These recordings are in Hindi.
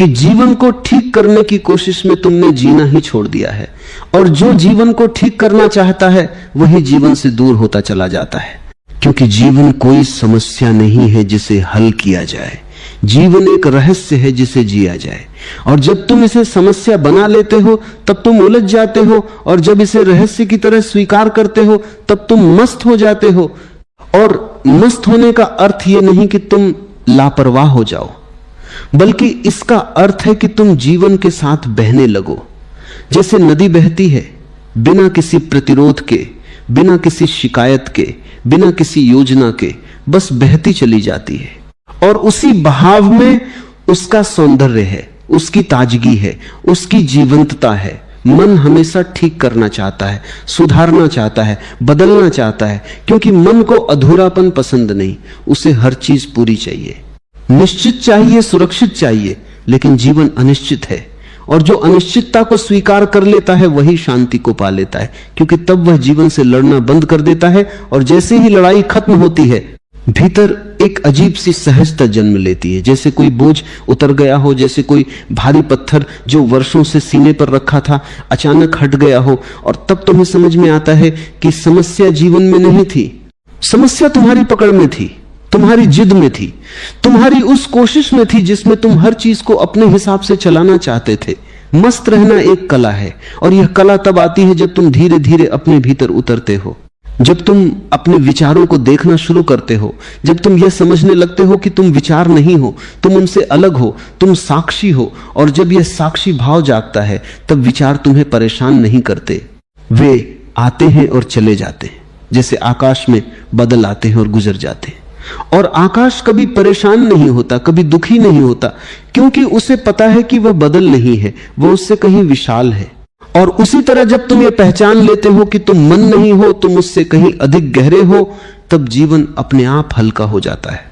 कि जीवन को ठीक करने की कोशिश में तुमने जीना ही छोड़ दिया है, और जो जीवन को ठीक करना चाहता है वही जीवन से दूर होता चला जाता है। क्योंकि जीवन कोई समस्या नहीं है जिसे हल किया जाए, जीवन एक रहस्य है जिसे जिया जाए। और जब तुम इसे समस्या बना लेते हो तब तुम उलझ जाते हो, और जब इसे रहस्य की तरह स्वीकार करते हो तब तुम मस्त हो जाते हो। और मस्त होने का अर्थ यह नहीं कि तुम लापरवाह हो जाओ, बल्कि इसका अर्थ है कि तुम जीवन के साथ बहने लगो। जैसे नदी बहती है बिना किसी प्रतिरोध के, बिना किसी शिकायत के, बिना किसी योजना के, बस बहती चली जाती है। और उसी बहाव में उसका सौंदर्य है, उसकी ताजगी है, उसकी जीवंतता है। मन हमेशा ठीक करना चाहता है, सुधारना चाहता है, बदलना चाहता है, क्योंकि मन को अधूरापन पसंद नहीं, उसे हर चीज पूरी चाहिए, निश्चित चाहिए, सुरक्षित चाहिए। लेकिन जीवन अनिश्चित है, और जो अनिश्चितता को स्वीकार कर लेता है वही शांति को पा लेता है, क्योंकि तब वह जीवन से लड़ना बंद कर देता है। और जैसे ही लड़ाई खत्म होती है, भीतर एक अजीब सी सहजता जन्म लेती है, जैसे कोई बोझ उतर गया हो, जैसे कोई भारी पत्थर जो वर्षों से सीने पर रखा था अचानक हट गया हो। और तब तुम्हें समझ में आता है कि समस्या जीवन में नहीं थी, समस्या तुम्हारी पकड़ में थी, तुम्हारी जिद में थी, तुम्हारी उस कोशिश में थी जिसमें तुम हर चीज को अपने हिसाब से चलाना चाहते थे। मस्त रहना एक कला है, और यह कला तब आती है जब तुम धीरे धीरे अपने भीतर उतरते हो, जब तुम अपने विचारों को देखना शुरू करते हो, जब तुम यह समझने लगते हो कि तुम विचार नहीं हो, तुम उनसे अलग हो, तुम साक्षी हो। और जब यह साक्षी भाव जागता है तब विचार तुम्हें परेशान नहीं करते, वे आते हैं और चले जाते हैं, जैसे आकाश में बादल आते हैं और गुजर जाते हैं। और आकाश कभी परेशान नहीं होता, कभी दुखी नहीं होता, क्योंकि उसे पता है कि वह बदल नहीं है, वह उससे कहीं विशाल है। और उसी तरह जब तुम ये पहचान लेते हो कि तुम मन नहीं हो, तुम उससे कहीं अधिक गहरे हो, तब जीवन अपने आप हल्का हो जाता है।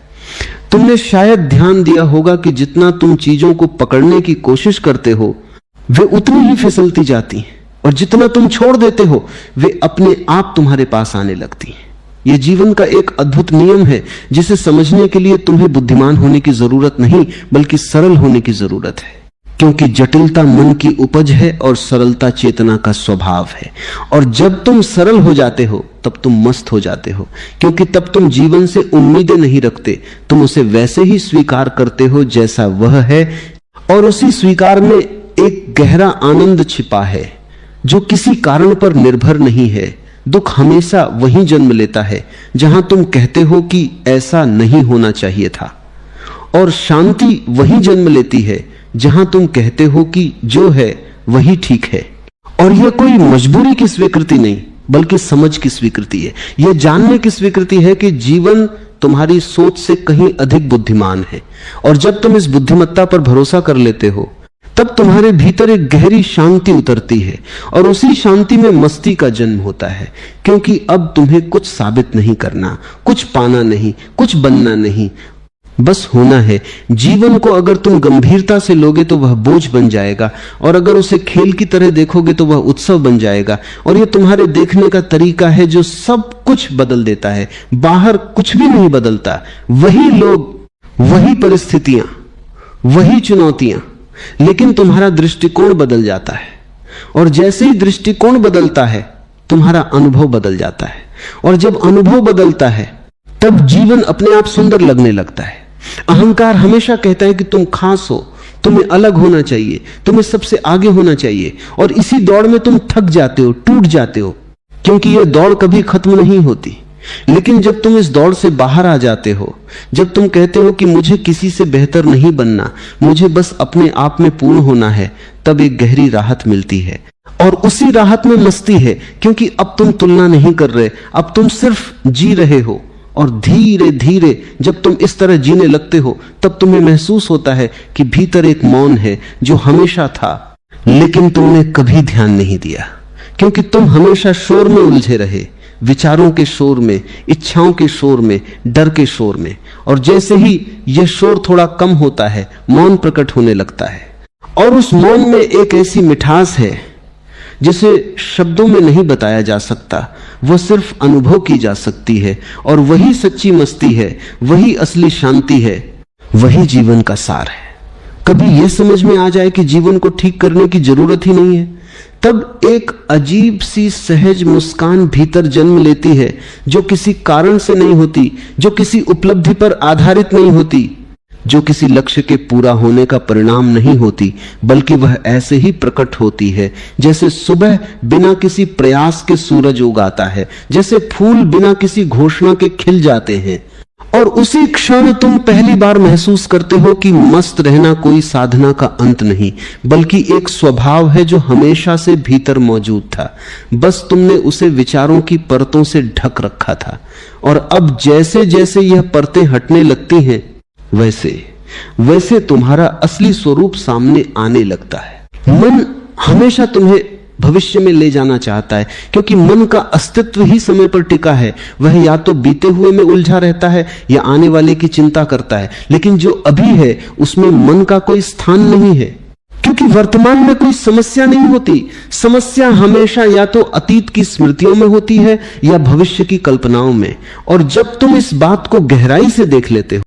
तुमने शायद ध्यान दिया होगा कि जितना तुम चीजों को पकड़ने की कोशिश करते हो वे उतनी ही फिसलती जाती हैं, और जितना तुम छोड़ देते हो वे अपने आप तुम्हारे पास आने लगती हैं। यह जीवन का एक अद्भुत नियम है, जिसे समझने के लिए तुम्हें बुद्धिमान होने की जरूरत नहीं, बल्कि सरल होने की जरूरत है। क्योंकि जटिलता मन की उपज है और सरलता चेतना का स्वभाव है। और जब तुम सरल हो जाते हो तब तुम मस्त हो जाते हो, क्योंकि तब तुम जीवन से उम्मीदें नहीं रखते, तुम उसे वैसे ही स्वीकार करते हो जैसा वह है। और उसी स्वीकार में एक गहरा आनंद छिपा है जो किसी कारण पर निर्भर नहीं है। दुख हमेशा वहीं जन्म लेता है जहां तुम कहते हो कि ऐसा नहीं होना चाहिए था, और शांति वहीं जन्म लेती है जहां तुम कहते हो कि जो है वही ठीक है। और यह कोई मजबूरी की स्वीकृति नहीं, बल्कि समझ की स्वीकृति है। यह जानने की स्वीकृति है कि जीवन तुम्हारी सोच से कहीं अधिक बुद्धिमान है। और जब तुम इस बुद्धिमत्ता पर भरोसा कर लेते हो तब तुम्हारे भीतर एक गहरी शांति उतरती है, और उसी शांति में मस्ती का जन्म होता है। क्योंकि अब तुम्हें कुछ साबित नहीं करना, कुछ पाना नहीं, कुछ बनना नहीं, बस होना है। जीवन को अगर तुम गंभीरता से लोगे तो वह बोझ बन जाएगा, और अगर उसे खेल की तरह देखोगे तो वह उत्सव बन जाएगा। और यह तुम्हारे देखने का तरीका है जो सब कुछ बदल देता है। बाहर कुछ भी नहीं बदलता, वही लोग, वही परिस्थितियां, वही चुनौतियां, लेकिन तुम्हारा दृष्टिकोण बदल जाता है। और जैसे ही दृष्टिकोण बदलता है तुम्हारा अनुभव बदल जाता है, और जब अनुभव बदलता है तब जीवन अपने आप सुंदर लगने लगता है। अहंकार हमेशा कहता है कि तुम खास हो, तुम्हें अलग होना चाहिए, तुम्हें सबसे आगे होना चाहिए, और इसी दौड़ में तुम थक जाते हो, टूट जाते हो, क्योंकि यह दौड़ कभी खत्म नहीं होती। लेकिन जब तुम इस दौड़ से बाहर आ जाते हो, जब तुम कहते हो कि मुझे किसी से बेहतर नहीं बनना, मुझे बस अपने आप में पूर्ण होना है, तब एक गहरी राहत मिलती है। और उसी राहत में मस्ती है, क्योंकि अब तुम तुलना नहीं कर रहे, अब तुम सिर्फ जी रहे हो। और धीरे धीरे जब तुम इस तरह जीने लगते हो तब तुम्हें महसूस होता है कि भीतर एक मौन है जो हमेशा था, लेकिन तुमने कभी ध्यान नहीं दिया, क्योंकि तुम हमेशा शोर में उलझे रहे, विचारों के शोर में, इच्छाओं के शोर में, डर के शोर में। और जैसे ही यह शोर थोड़ा कम होता है, मौन प्रकट होने लगता है। और उस मौन में एक ऐसी मिठास है जिसे शब्दों में नहीं बताया जा सकता, वह सिर्फ अनुभव की जा सकती है। और वही सच्ची मस्ती है, वही असली शांति है, वही जीवन का सार है। कभी यह समझ में आ जाए कि जीवन को ठीक करने की जरूरत ही नहीं है, तब एक अजीब सी सहज मुस्कान भीतर जन्म लेती है, जो किसी कारण से नहीं होती, जो किसी उपलब्धि पर आधारित नहीं होती, जो किसी लक्ष्य के पूरा होने का परिणाम नहीं होती, बल्कि वह ऐसे ही प्रकट होती है जैसे सुबह बिना किसी प्रयास के सूरज उगाता है, जैसे फूल बिना किसी घोषणा के खिल जाते हैं। और उसी क्षण तुम पहली बार महसूस करते हो कि मस्त रहना कोई साधना का अंत नहीं, बल्कि एक स्वभाव है जो हमेशा से भीतर मौजूद था, बस तुमने उसे विचारों की परतों से ढक रखा था। और अब जैसे जैसे यह परतें हटने लगती हैं, वैसे वैसे तुम्हारा असली स्वरूप सामने आने लगता है। मन हमेशा तुम्हें भविष्य में ले जाना चाहता है, क्योंकि मन का अस्तित्व ही समय पर टिका है। वह या तो बीते हुए में उलझा रहता है या आने वाले की चिंता करता है, लेकिन जो अभी है उसमें मन का कोई स्थान नहीं है, क्योंकि वर्तमान में कोई समस्या नहीं होती। समस्या हमेशा या तो अतीत की स्मृतियों में होती है या भविष्य की कल्पनाओं में। और जब तुम इस बात को गहराई से देख लेते हो